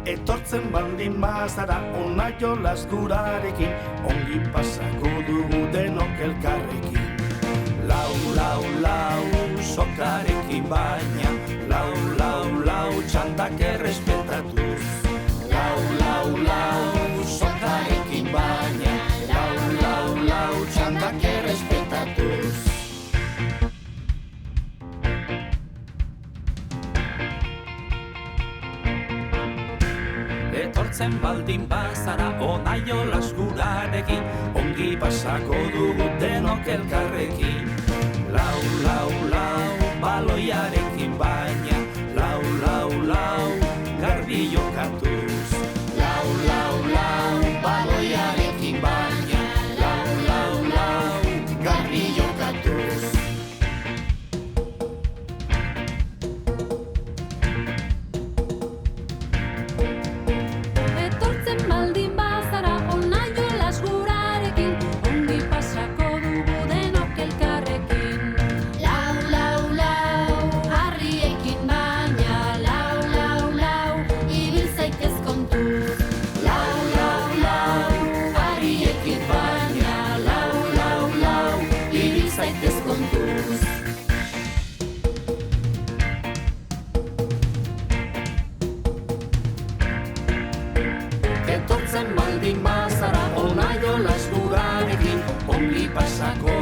Etortzen baldin bazara ona jolas gurarekin, ongi pasako dugu denok elkarrekin. Lau, lau, lau, sokarekin baina, lau, lau, lau, txandak errespetatuz. Lau, lau, lau, sokarekin baina, lau, lau, lau, txandak errespetatuz. Etortzen baldin bazara ona jolas gurarekin, ongi pasako dugu denok elkarrekin. Lau, lau, lau, baloiarekin baina, lau, lau, lau, garbi jokatuz. Lau, lau, lau, baloiarekin baina, lau, lau, lau, garbi jokatuz. Etortzen baldin bazara ona jolas gurarekin, ongi pasako dugu denok elkarrekin. Lau, lau, lau, harriekin baina, lau, lau, lau, ibil zaitez kontuz. Lau, lau, lau, harriekin baina, lau, lau, lau, ibil zaitez kontuz. Etortzen baldin bazara ona jolas gurarekin, ongi pasako